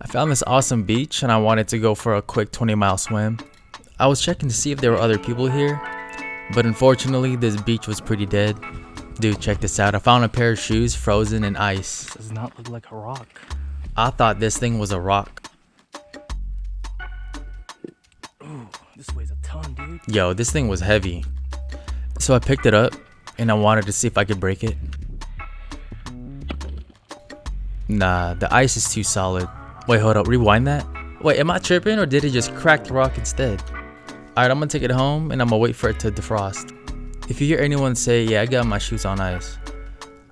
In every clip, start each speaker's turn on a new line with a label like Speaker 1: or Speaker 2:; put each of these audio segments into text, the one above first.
Speaker 1: I found this awesome beach and I wanted to go for a quick 20-mile swim. I was checking to see if there were other people here, but unfortunately this beach was pretty dead. Dude, check this out. I found a pair of shoes frozen in ice.
Speaker 2: This does not look like a rock.
Speaker 1: I thought this thing was a rock.
Speaker 2: Ooh, this weighs a ton, dude.
Speaker 1: Yo, this thing was heavy. So I picked it up and I wanted to see if I could break it. Nah, the ice is too solid. Wait, hold up, rewind that? Wait, am I tripping or did it just crack the rock instead? Alright, I'm gonna take it home and I'm gonna wait for it to defrost. If you hear anyone say, yeah, I got my shoes on ice,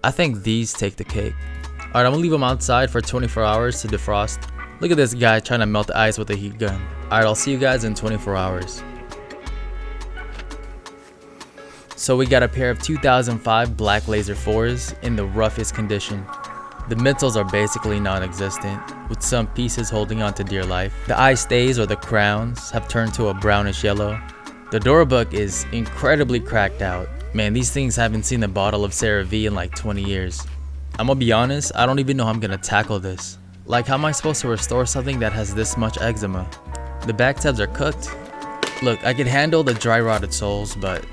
Speaker 1: I think these take the cake. Alright, I'm gonna leave them outside for 24 hours to defrost. Look at this guy trying to melt the ice with a heat gun. Alright, I'll see you guys in 24 hours. So we got a pair of 2005 black laser 4's in the roughest condition. The midsoles are basically non-existent, with some pieces holding on to dear life. The eye stays or the crowns have turned to a brownish yellow. The Durabuck is incredibly cracked out. Man, these things haven't seen the bottle of CeraVe in like 20 years. I'm gonna be honest, I don't even know how I'm gonna tackle this. Like, how am I supposed to restore something that has this much eczema? The back tabs are cooked. Look, I can handle the dry rotted soles, but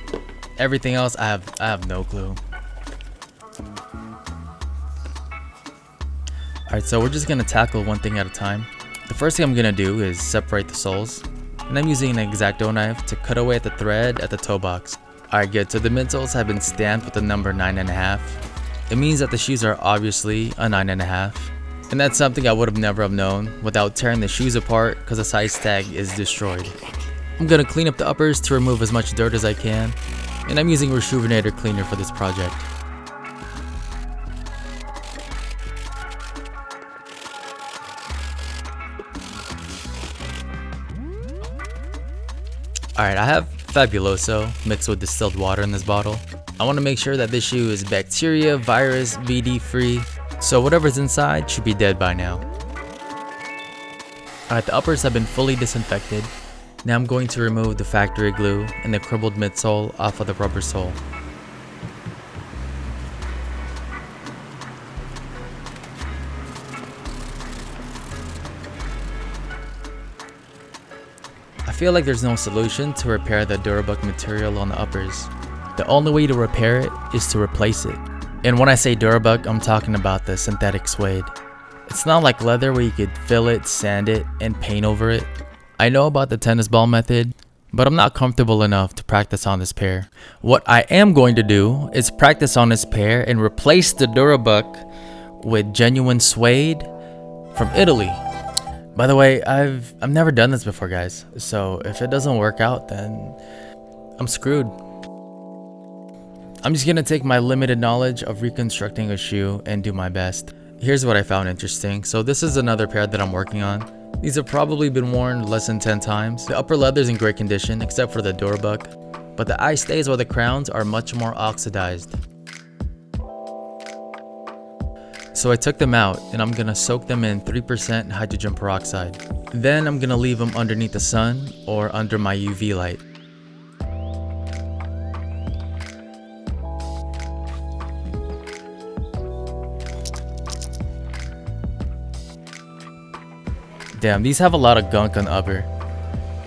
Speaker 1: everything else I have no clue. Alright, so we're just gonna tackle one thing at a time. The first thing I'm gonna do is separate the soles, and I'm using an X-Acto knife to cut away at the thread at the toe box. Alright, good. So the midsoles have been stamped with the number 9.5. It means that the shoes are obviously a 9.5, and that's something I would have never have known without tearing the shoes apart because the size tag is destroyed. I'm gonna clean up the uppers to remove as much dirt as I can, and I'm using Rejuvenator cleaner for this project. Alright, I have Fabuloso mixed with distilled water in this bottle. I want to make sure that this shoe is bacteria, virus, VD free, so whatever's inside should be dead by now. Alright, the uppers have been fully disinfected. Now I'm going to remove the factory glue and the crumbled midsole off of the rubber sole. I feel like there's no solution to repair the Durabuck material on the uppers. The only way to repair it is to replace it. And when I say Durabuck, I'm talking about the synthetic suede. It's not like leather where you could fill it, sand it, and paint over it. I know about the tennis ball method, but I'm not comfortable enough to practice on this pair. What I am going to do is practice on this pair and replace the Durabuck with genuine suede from Italy. By the way, I've never done this before, guys, so if it doesn't work out, then I'm screwed. I'm just gonna take my limited knowledge of reconstructing a shoe and do my best. Here's what I found interesting. So this is another pair that I'm working on. These have probably been worn less than 10 times. The upper leather's in great condition except for the Durabuck, but the eye stays or the crowns are much more oxidized. So I took them out and I'm gonna soak them in 3% hydrogen peroxide. Then I'm gonna leave them underneath the sun or under my UV light. Damn, these have a lot of gunk on the upper.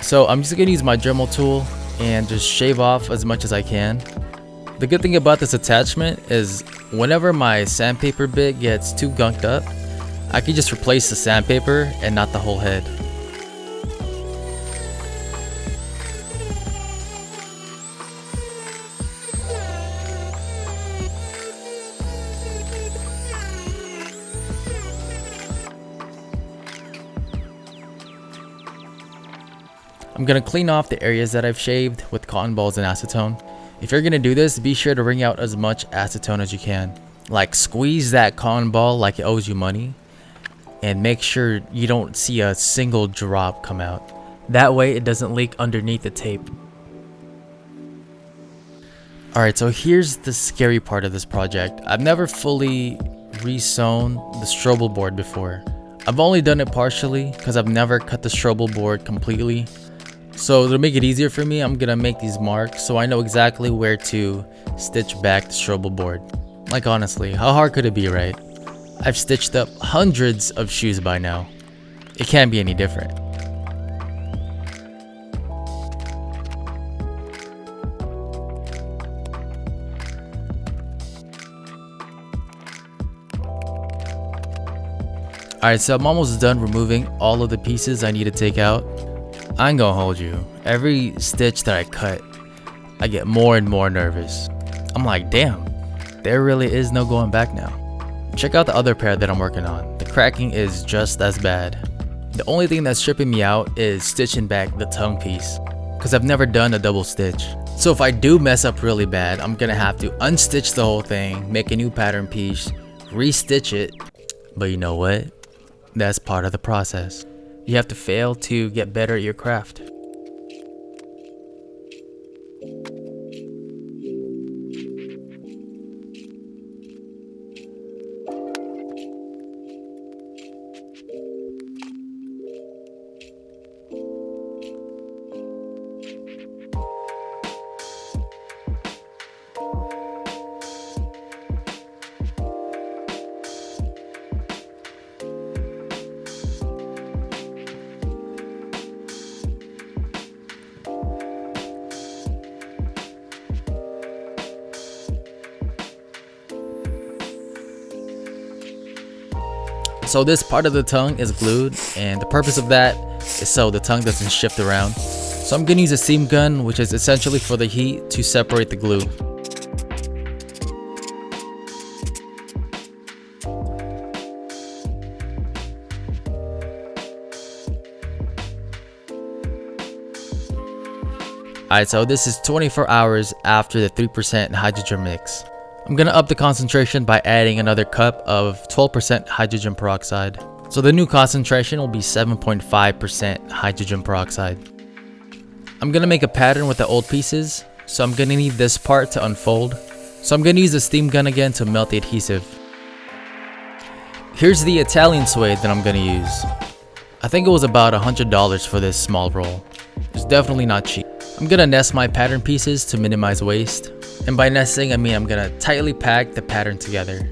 Speaker 1: So I'm just gonna use my Dremel tool and just shave off as much as I can. The good thing about this attachment is whenever my sandpaper bit gets too gunked up, I can just replace the sandpaper and not the whole head. I'm gonna clean off the areas that I've shaved with cotton balls and acetone. If you're gonna do this, be sure to wring out as much acetone as you can. Like, squeeze that cotton ball like it owes you money, and make sure you don't see a single drop come out. That way it doesn't leak underneath the tape. Alright, so here's the scary part of this project. I've never fully re-sewn the strobel board before. I've only done it partially because I've never cut the strobel board completely. So to make it easier for me, I'm gonna make these marks so I know exactly where to stitch back the strobel board. Like, honestly, how hard could it be, right? I've stitched up hundreds of shoes by now. It can't be any different. Alright, so I'm almost done removing all of the pieces I need to take out. I ain't gonna hold you. Every stitch that I cut, I get more and more nervous. I'm like, damn, there really is no going back now. Check out the other pair that I'm working on. The cracking is just as bad. The only thing that's tripping me out is stitching back the tongue piece, because I've never done a double stitch. So if I do mess up really bad, I'm gonna have to unstitch the whole thing, make a new pattern piece, re-stitch it. But you know what? That's part of the process. You have to fail to get better at your craft. So this part of the tongue is glued, and the purpose of that is so the tongue doesn't shift around. So I'm gonna use a seam gun, which is essentially for the heat to separate the glue. Alright, so this is 24 hours after the 3% hydrogen mix. I'm gonna up the concentration by adding another cup of 12% hydrogen peroxide. So the new concentration will be 7.5% hydrogen peroxide. I'm gonna make a pattern with the old pieces, so I'm gonna need this part to unfold. So I'm gonna use the steam gun again to melt the adhesive. Here's the Italian suede that I'm gonna use. I think it was about $100 for this small roll. It's definitely not cheap. I'm gonna nest my pattern pieces to minimize waste. And by nesting, I mean I'm gonna tightly pack the pattern together.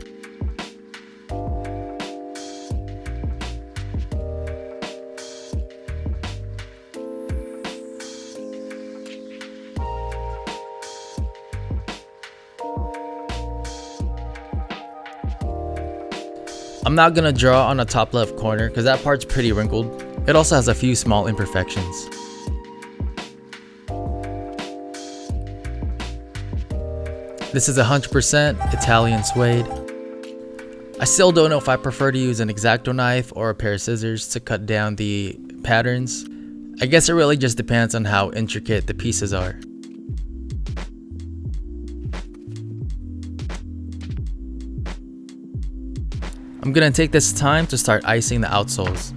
Speaker 1: I'm not gonna draw on the top left corner because that part's pretty wrinkled. It also has a few small imperfections. This is 100% Italian suede. I still don't know if I prefer to use an X-Acto knife or a pair of scissors to cut down the patterns. I guess it really just depends on how intricate the pieces are. I'm gonna take this time to start icing the outsoles.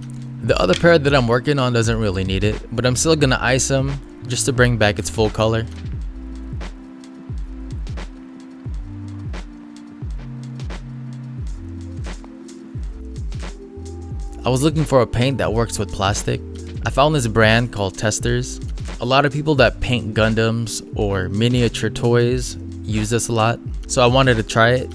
Speaker 1: The other pair that I'm working on doesn't really need it, but I'm still gonna ice them just to bring back its full color. I was looking for a paint that works with plastic. I found this brand called Testers. A lot of people that paint Gundams or miniature toys use this a lot, so I wanted to try it.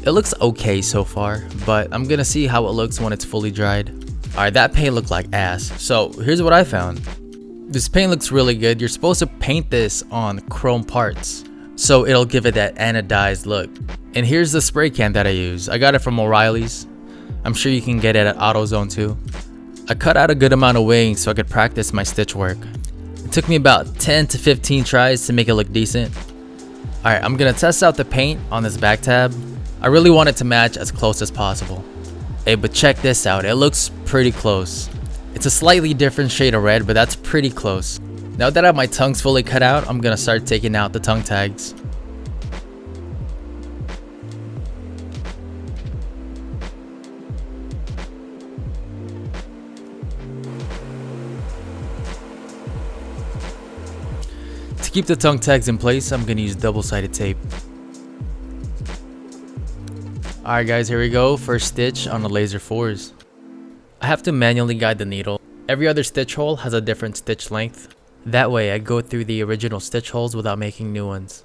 Speaker 1: It looks okay so far, but I'm gonna see how it looks when it's fully dried. Alright, that paint looked like ass, so here's what I found. This paint looks really good. You're supposed to paint this on chrome parts, so it'll give it that anodized look. And here's the spray can that I use. I got it from O'Reilly's. I'm sure you can get it at AutoZone too. I cut out a good amount of wings so I could practice my stitch work. It took me about 10 to 15 tries to make it look decent. Alright, I'm gonna test out the paint on this back tab. I really want it to match as close as possible. Hey, but check this out, it looks pretty close. It's a slightly different shade of red, but that's pretty close. Now that I have my tongues fully cut out, I'm gonna start taking out the tongue tags. To keep the tongue tags in place, I'm gonna use double-sided tape. Alright guys, here we go. First stitch on the laser 4's. I have to manually guide the needle. Every other stitch hole has a different stitch length. That way I go through the original stitch holes without making new ones.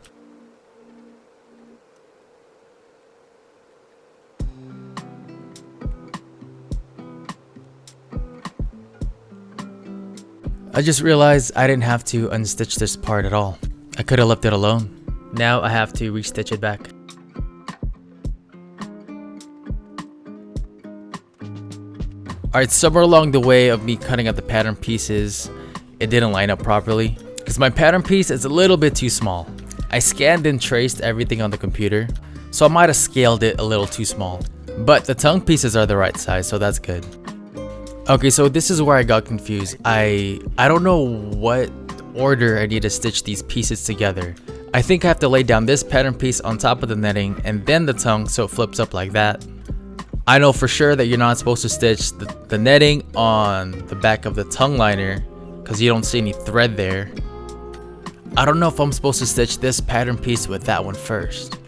Speaker 1: I just realized I didn't have to unstitch this part at all. I could have left it alone. Now I have to restitch it back. Alright, somewhere along the way of me cutting out the pattern pieces, it didn't line up properly because my pattern piece is a little bit too small. I scanned and traced everything on the computer, so I might have scaled it a little too small. But the tongue pieces are the right size, so that's good. Okay, so this is where I got confused. I don't know what order I need to stitch these pieces together. I think I have to lay down this pattern piece on top of the netting and then the tongue so it flips up like that. I know for sure that you're not supposed to stitch the netting on the back of the tongue liner because you don't see any thread there. I don't know if I'm supposed to stitch this pattern piece with that one first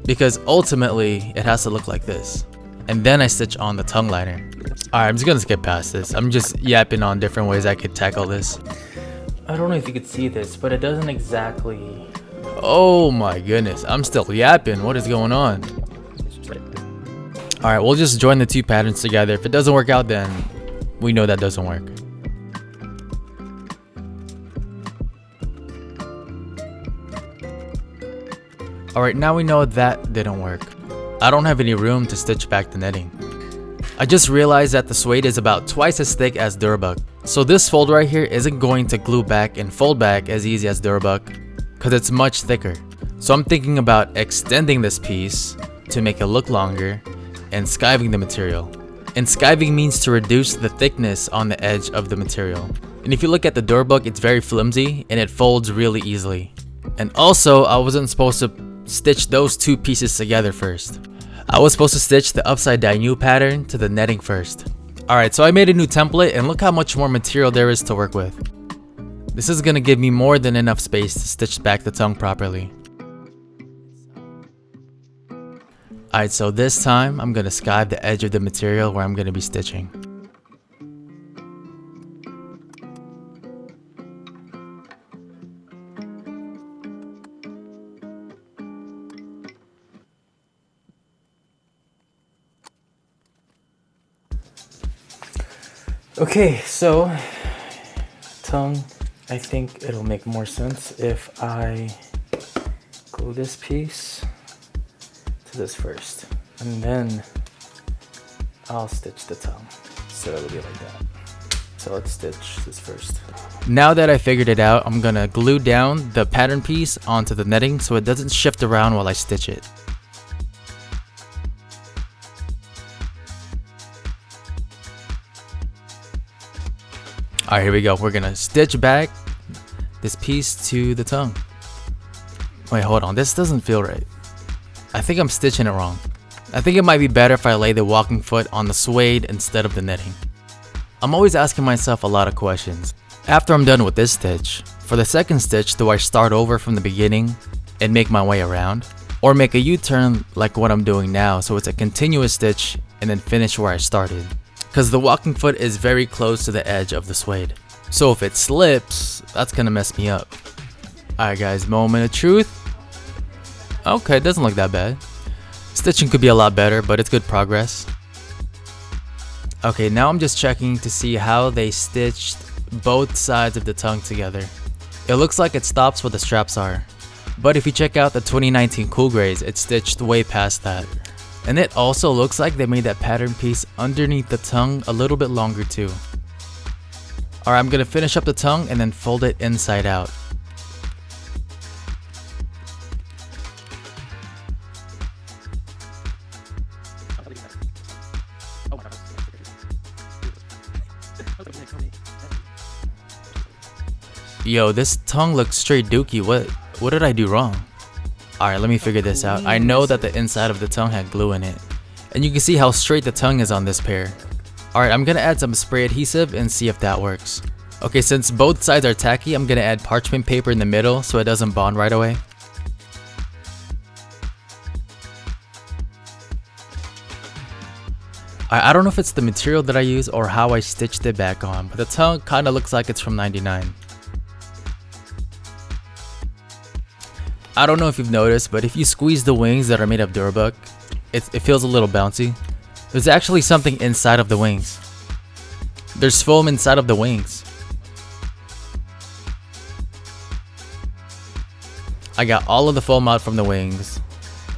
Speaker 1: because ultimately it has to look like this. And then I stitch on the tongue liner. Alright, I'm just gonna skip past this. I'm just yapping on different ways I could tackle this. I don't know if you could see this, but it doesn't exactly... Oh my goodness, I'm still yapping. What is going on? Alright, we'll just join the two patterns together. If it doesn't work out, then we know that doesn't work. Alright, now we know that didn't work. I don't have any room to stitch back the netting. I just realized that the suede is about twice as thick as Durabuck. So this fold right here isn't going to glue back and fold back as easy as Durabuck because it's much thicker. So I'm thinking about extending this piece to make it look longer and skiving the material. And skiving means to reduce the thickness on the edge of the material. And if you look at the Durabuck, it's very flimsy and it folds really easily. And also, I wasn't supposed to stitch those two pieces together first. I was supposed to stitch the upside down U pattern to the netting first. Alright, so I made a new template and look how much more material there is to work with. This is gonna give me more than enough space to stitch back the tongue properly. Alright, so this time I'm gonna skive the edge of the material where I'm gonna be stitching. Okay, so tongue, I think it'll make more sense if I glue this piece to this first, and then I'll stitch the tongue. So it'll be like that. So let's stitch this first. Now that I figured it out, I'm gonna glue down the pattern piece onto the netting so it doesn't shift around while I stitch it. Alright, here we go. We're gonna stitch back this piece to the tongue. Wait, hold on. This doesn't feel right. I think I'm stitching it wrong. I think it might be better if I lay the walking foot on the suede instead of the netting. I'm always asking myself a lot of questions. After I'm done with this stitch, for the second stitch, do I start over from the beginning and make my way around? Or make a U-turn like what I'm doing now so it's a continuous stitch and then finish where I started? Because the walking foot is very close to the edge of the suede. So if it slips, that's gonna mess me up. Alright guys, moment of truth. Okay, it doesn't look that bad. Stitching could be a lot better, but it's good progress. Okay, now I'm just checking to see how they stitched both sides of the tongue together. It looks like it stops where the straps are. But if you check out the 2019 Cool Grays, it's stitched way past that. And it also looks like they made that pattern piece underneath the tongue a little bit longer too. Alright, I'm gonna finish up the tongue and then fold it inside out. Yo, this tongue looks straight dookie. What did I do wrong? Alright, let me figure this out. I know that the inside of the tongue had glue in it. And you can see how straight the tongue is on this pair. Alright, I'm gonna add some spray adhesive and see if that works. Okay, since both sides are tacky, I'm gonna add parchment paper in the middle so it doesn't bond right away. I don't know if it's the material that I use or how I stitched it back on, but the tongue kinda looks like it's from 99. I don't know if you've noticed, but if you squeeze the wings that are made of Durabuck, it feels a little bouncy. There's actually something inside of the wings. There's foam inside of the wings. I got all of the foam out from the wings.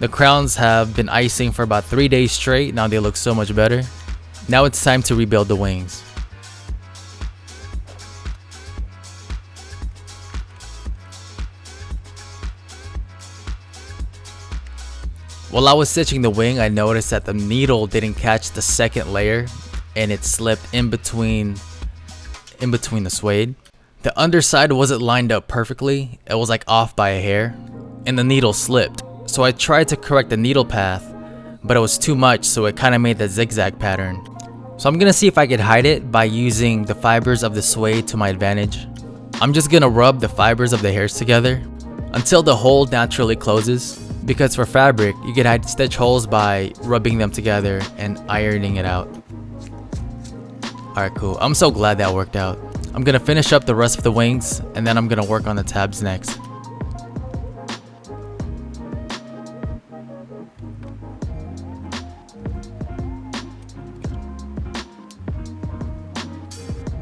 Speaker 1: The crowns have been icing for about 3 days straight. Now they look so much better. Now it's time to rebuild the wings. While I was stitching the wing, I noticed that the needle didn't catch the second layer and it slipped in between the suede. The underside wasn't lined up perfectly. It was like off by a hair and the needle slipped. So I tried to correct the needle path, but it was too much, so it kind of made the zigzag pattern. So I'm gonna see if I could hide it by using the fibers of the suede to my advantage. I'm just gonna rub the fibers of the hairs together until the hole naturally closes. Because for fabric, you can hide stitch holes by rubbing them together and ironing it out. Alright, cool. I'm so glad that worked out. I'm gonna finish up the rest of the wings and then I'm gonna work on the tabs next.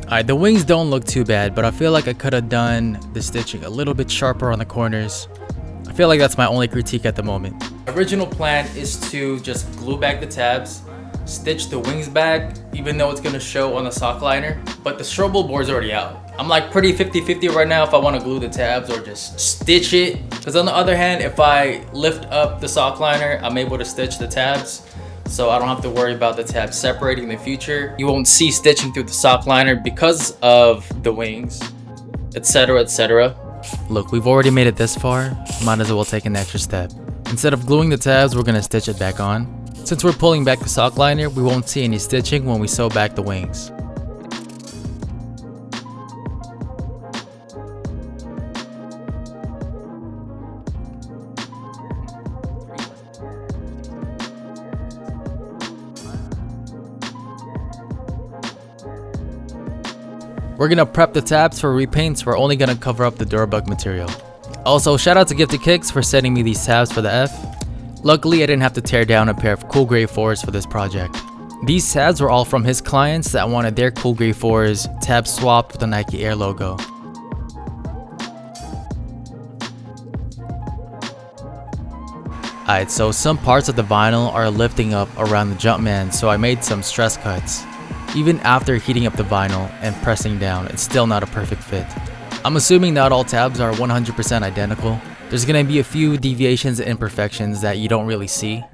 Speaker 1: Alright, the wings don't look too bad, but I feel like I could have done the stitching a little bit sharper on the corners. I feel like that's my only critique at the moment. Original plan is to just glue back the tabs, stitch the wings back, even though it's gonna show on the sock liner, but the strobo board's already out. I'm like pretty 50-50 right now if I want to glue the tabs or just stitch it. Because on the other hand, if I lift up the sock liner, I'm able to stitch the tabs. So I don't have to worry about the tabs separating in the future. You won't see stitching through the sock liner because of the wings, etc, etc. Look, we've already made it this far, might as well take an extra step. Instead of gluing the tabs, we're gonna stitch it back on. Since we're pulling back the sock liner, we won't see any stitching when we sew back the wings. We're gonna prep the tabs for repaints. We're only gonna cover up the Durabuck material. Also, shout out to Gifted Kicks for sending me these tabs for the F. Luckily, I didn't have to tear down a pair of cool gray 4's for this project. These tabs were all from his clients that wanted their cool gray 4's tabs swapped with the Nike Air logo. Alright, so some parts of the vinyl are lifting up around the Jumpman, so I made some stress cuts. Even after heating up the vinyl and pressing down, it's still not a perfect fit. I'm assuming not all tabs are 100% identical. There's gonna be a few deviations and imperfections that you don't really see.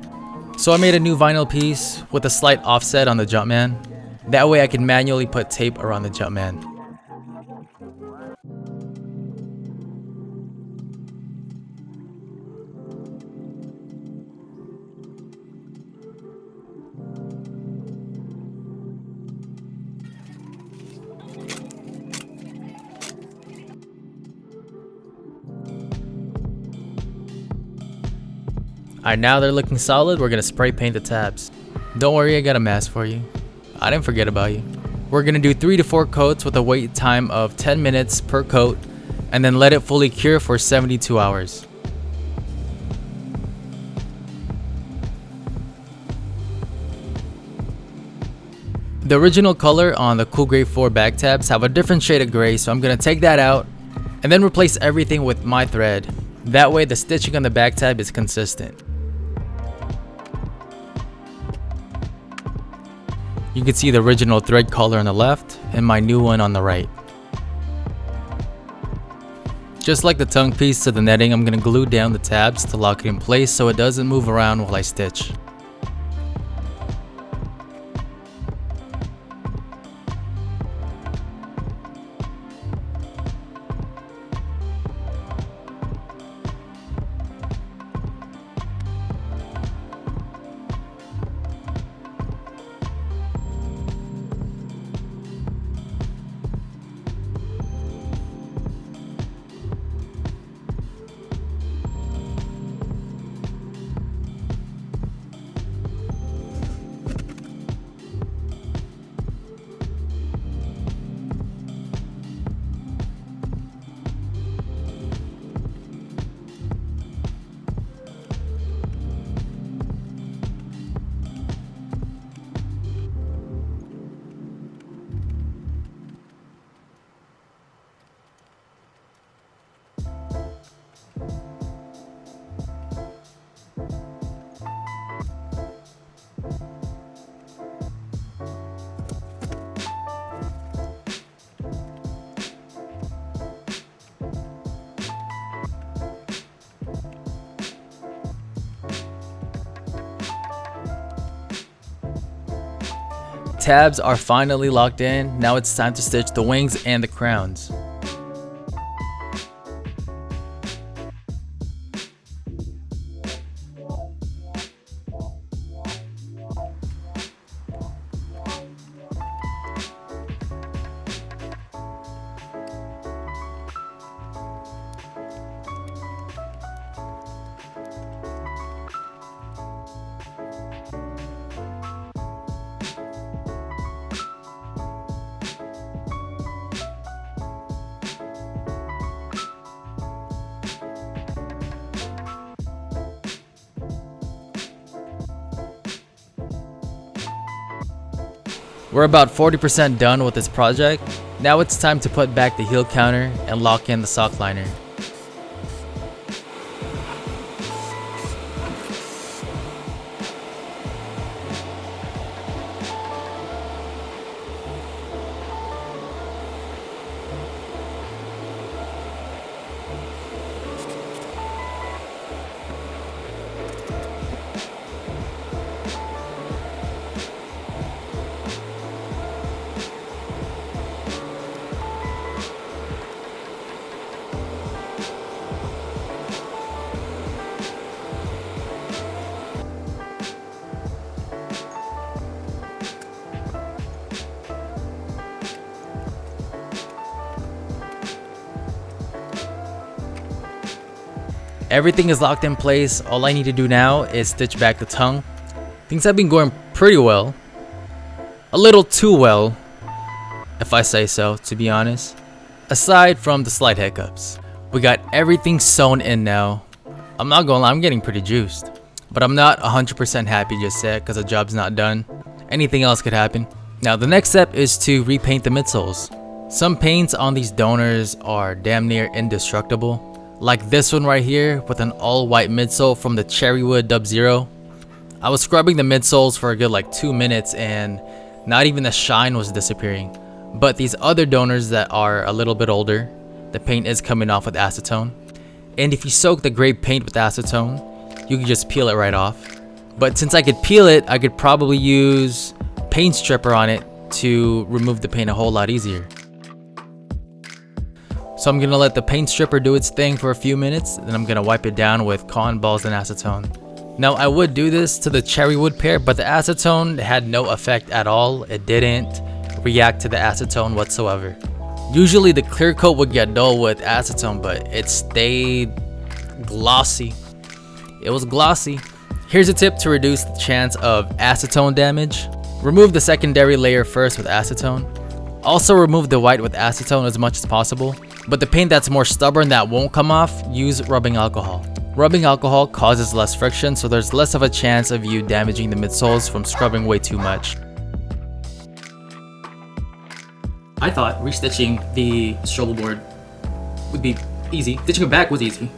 Speaker 1: So I made a new vinyl piece with a slight offset on the Jumpman. That way I can manually put tape around the Jumpman. Alright, now they're looking solid. We're gonna spray paint the tabs. Don't worry, I got a mask for you. I didn't forget about you. We're gonna do 3 to 4 coats with a wait time of 10 minutes per coat and then let it fully cure for 72 hours. The original color on the Cool Gray 4 back tabs have a different shade of gray, so I'm gonna take that out and then replace everything with my thread. That way the stitching on the back tab is consistent. You can see the original thread color on the left and my new one on the right. Just like the tongue piece to the netting, I'm going to glue down the tabs to lock it in place so it doesn't move around while I stitch. tabs are finally locked in. Now it's time to stitch the wings and the crowns. We're about 40% done with this project. Now it's time to put back the heel counter and lock in the sock liner. Everything is locked in place. All I need to do now is stitch back the tongue. Things have been going pretty well. A little too well, if I say so, to be honest. Aside from the slight hiccups. We got everything sewn in now. I'm not gonna lie, I'm getting pretty juiced. But I'm not 100% happy just yet because the job's not done. Anything else could happen. Now the next step is to repaint the midsoles. Some paints on these donors are damn near indestructible. Like this one right here with an all white midsole from the Cherrywood Dub Zero. I was scrubbing the midsoles for a good like 2 minutes and not even the shine was disappearing. But these other donors that are a little bit older, the paint is coming off with acetone. And if you soak the gray paint with acetone, you can just peel it right off. But since I could peel it, I could probably use paint stripper on it to remove the paint a whole lot easier. So I'm gonna let the paint stripper do its thing for a few minutes, then I'm gonna wipe it down with cotton balls and acetone. Now I would do this to the Cherrywood pair, but the acetone had no effect at all. It didn't react to the acetone whatsoever. Usually the clear coat would get dull with acetone, but it stayed glossy. It was glossy. Here's a tip to reduce the chance of acetone damage. Remove the secondary layer first with acetone. Also remove the white with acetone as much as possible. But the paint that's more stubborn that won't come off, use rubbing alcohol. Rubbing alcohol causes less friction, so there's less of a chance of you damaging the midsoles from scrubbing way too much. I thought restitching the strobe board would be easy. Stitching it back was easy,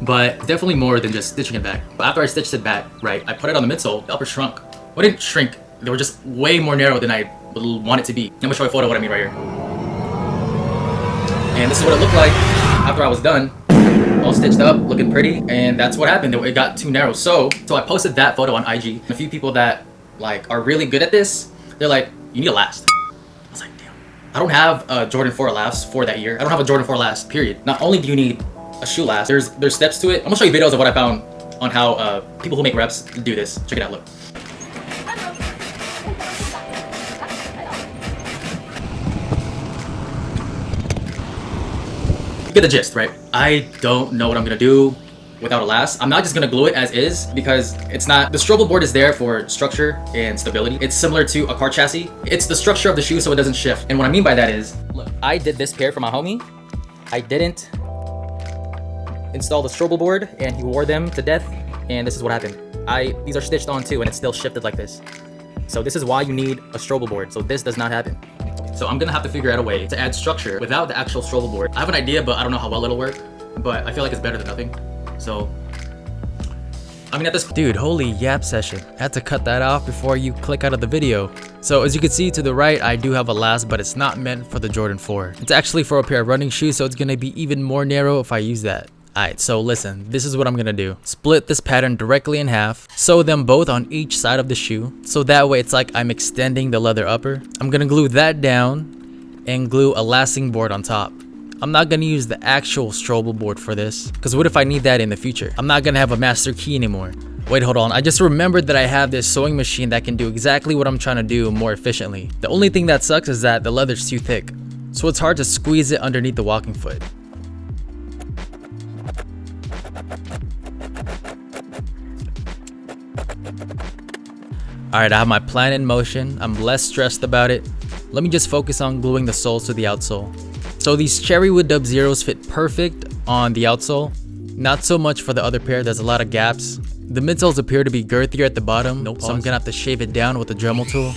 Speaker 1: but definitely more than just stitching it back. But after I stitched it back, right, I put it on the midsole, the upper shrunk. Well, it didn't shrink, they were just way more narrow than I want it to be. I'm gonna show you a photo of what I mean right here. And this is what it looked like after I was done, all stitched up, looking pretty, and that's what happened. It got too narrow. So I posted that photo on IG. A few people that like are really good at this, they're like, you need a last. I was like, damn. I don't have a Jordan 4 last for that year. I don't have a Jordan 4 last, period. Not only do you need a shoe last, there's steps to it. I'm gonna show you videos of what I found on how people who make reps do this. Check it out, look. Get the gist, right? I don't know what I'm gonna do without a last. I'm not just gonna glue it as is because it's not, the strobe board is there for structure and stability. It's similar to a car chassis. It's the structure of the shoe so it doesn't shift. And what I mean by that is, look, I did this pair for my homie. I didn't install the strobe board and he wore them to death. And this is what happened. These are stitched on too and it's still shifted like this. So this is why you need a strobe board. So this does not happen. So I'm gonna have to figure out a way to add structure without the actual strobe board. I have an idea, but I don't know how well it'll work. But I feel like it's better than nothing. So, I mean at this— Dude, holy yap session. I had to cut that off before you click out of the video. So as you can see to the right, I do have a last, but it's not meant for the Jordan 4. It's actually for a pair of running shoes, so it's gonna be even more narrow if I use that. Alright, so listen, this is what I'm gonna do. Split this pattern directly in half, sew them both on each side of the shoe, so that way it's like I'm extending the leather upper. I'm gonna glue that down and glue a lasting board on top. I'm not gonna use the actual strobe board for this, because what if I need that in the future? I'm not gonna have a master key anymore. Wait, hold on, I just remembered that I have this sewing machine that can do exactly what I'm trying to do more efficiently. The only thing that sucks is that the leather's too thick, so it's hard to squeeze it underneath the walking foot. Alright, I have my plan in motion. I'm less stressed about it. Let me just focus on gluing the soles to the outsole. So these Cherrywood Dub Zeros fit perfect on the outsole. Not so much for the other pair, there's a lot of gaps. The midsoles appear to be girthier at the bottom, so I'm gonna have to shave it down with the Dremel tool.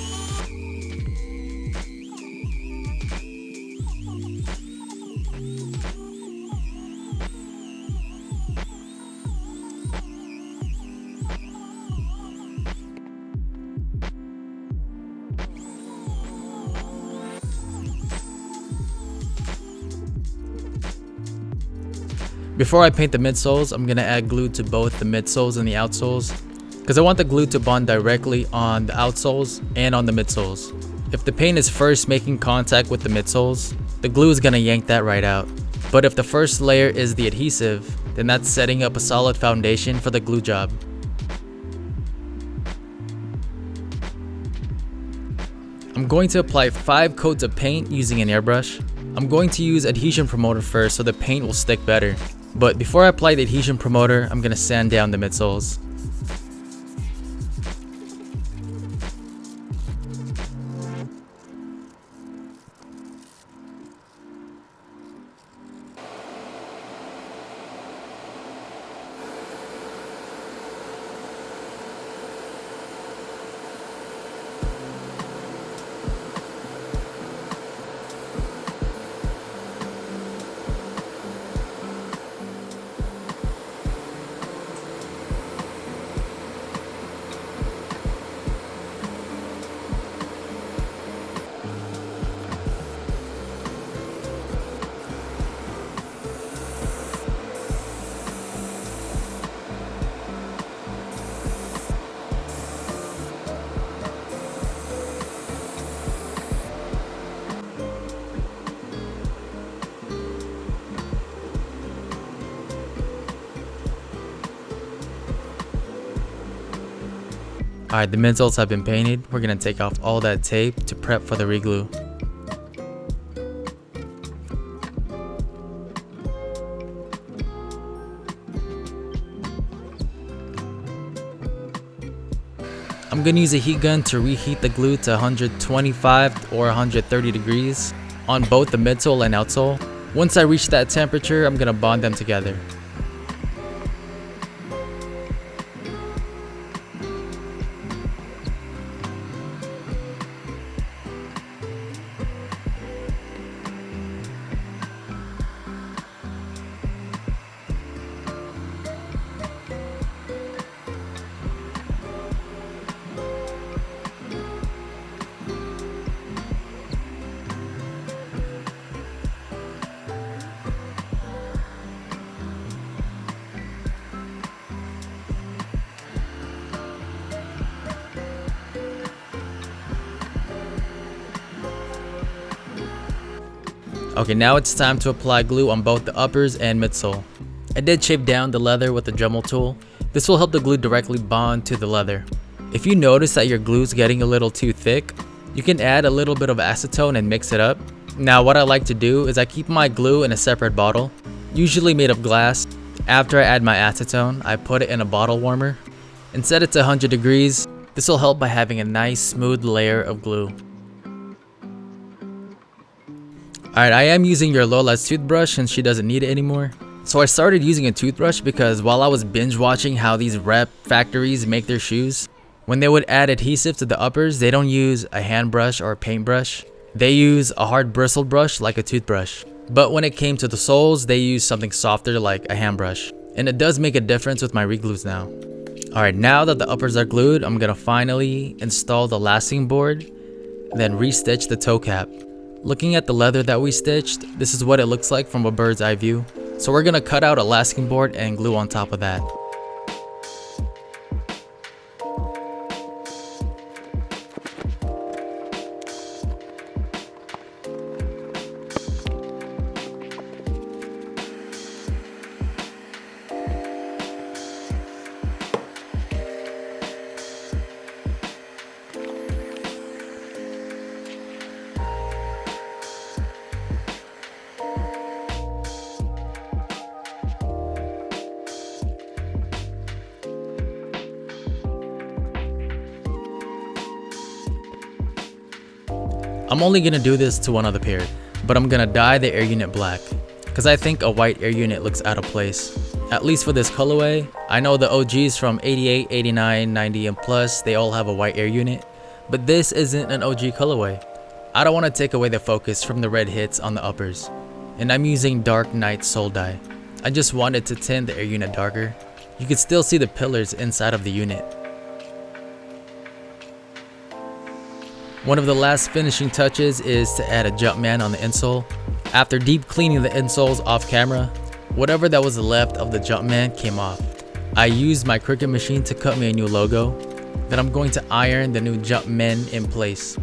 Speaker 1: Before I paint the midsoles, I'm gonna add glue to both the midsoles and the outsoles, because I want the glue to bond directly on the outsoles and on the midsoles. If the paint is first making contact with the midsoles, the glue is gonna yank that right out. But if the first layer is the adhesive, then that's setting up a solid foundation for the glue job. I'm going to apply 5 coats of paint using an airbrush. I'm going to use adhesion promoter first so the paint will stick better. But before I apply the adhesion promoter, I'm gonna sand down the midsoles. Alright, the midsoles have been painted. We're gonna take off all that tape to prep for the reglue. I'm gonna use a heat gun to reheat the glue to 125 or 130 degrees on both the midsole and outsole. Once I reach that temperature, I'm gonna bond them together. Okay, now it's time to apply glue on both the uppers and midsole. I did shave down the leather with the Dremel tool. This will help the glue directly bond to the leather. If you notice that your glue is getting a little too thick, you can add a little bit of acetone and mix it up. Now what I like to do is I keep my glue in a separate bottle, usually made of glass. After I add my acetone, I put it in a bottle warmer and set it to 100 degrees. This will help by having a nice smooth layer of glue. Alright, I am using your Lola's toothbrush since she doesn't need it anymore. So I started using a toothbrush because while I was binge watching how these rep factories make their shoes, when they would add adhesive to the uppers, they don't use a hand brush or a paintbrush. They use a hard bristled brush like a toothbrush. But when it came to the soles, they used something softer like a hand brush. And it does make a difference with my reglues now. Alright, now that the uppers are glued, I'm gonna finally install the lasting board, then restitch the toe cap. Looking at the leather that we stitched, this is what it looks like from a bird's eye view. So we're gonna cut out a masking board and glue on top of that. I'm only gonna do this to one other pair, but I'm gonna dye the air unit black, because I think a white air unit looks out of place. At least for this colorway. I know the OGs from 88, 89, 90 and plus, they all have a white air unit, but this isn't an OG colorway. I don't want to take away the focus from the red hits on the uppers, and I'm using dark night sole dye. I just wanted to tint the air unit darker. You can still see the pillars inside of the unit. One of the last finishing touches is to add a Jumpman on the insole. After deep cleaning the insoles off camera, whatever that was left of the Jumpman came off. I used my Cricut machine to cut me a new logo. Then I'm going to iron the new Jumpman in place.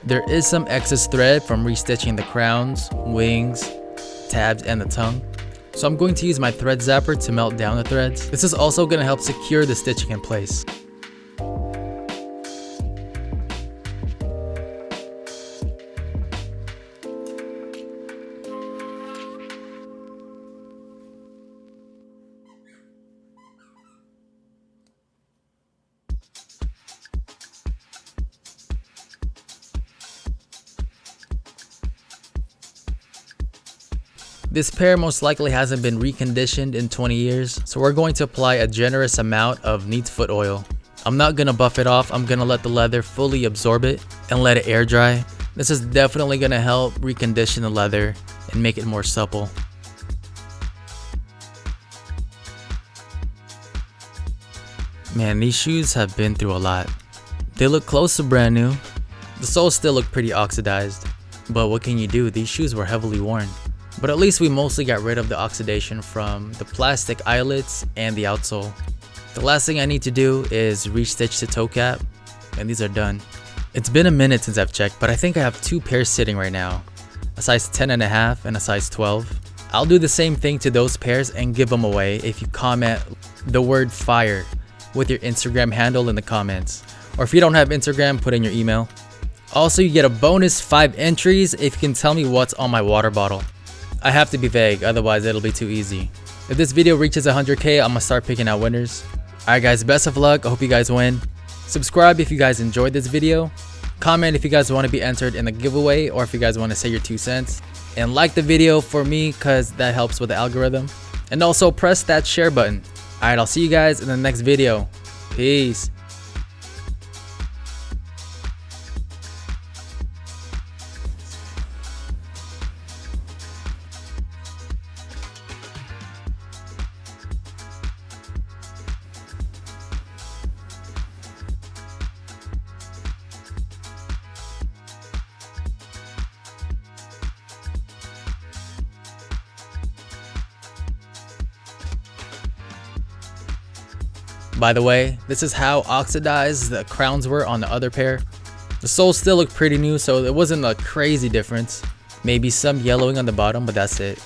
Speaker 1: There is some excess thread from restitching the crowns, wings, tabs, and the tongue. So I'm going to use my thread zapper to melt down the threads. This is also going to help secure the stitching in place. This pair most likely hasn't been reconditioned in 20 years, so we're going to apply a generous amount of neat foot oil. I'm not going to buff it off, I'm going to let the leather fully absorb it and let it air dry. This is definitely going to help recondition the leather and make it more supple. Man, these shoes have been through a lot. They look close to brand new. The soles still look pretty oxidized, but what can you do? These shoes were heavily worn. But at least we mostly got rid of the oxidation from the plastic eyelets and the outsole. The last thing I need to do is restitch the toe cap, and these are done. It's been a minute since I've checked, but I think I have two pairs sitting right now, a size 10.5 and a size 12. I'll do the same thing to those pairs and give them away if you comment the word fire with your Instagram handle in the comments. Or if you don't have Instagram, put in your email. Also, you get a bonus 5 entries if you can tell me what's on my water bottle. I have to be vague, otherwise it'll be too easy. If this video reaches 100k, I'm gonna start picking out winners. Alright guys, best of luck, I hope you guys win. Subscribe if you guys enjoyed this video. Comment if you guys want to be entered in the giveaway or if you guys want to say your 2 cents. And like the video for me, cause that helps with the algorithm. And also press that share button. Alright, I'll see you guys in the next video. Peace. By the way, this is how oxidized the crowns were on the other pair. The soles still look pretty new, so it wasn't a crazy difference. Maybe some yellowing on the bottom, but that's it.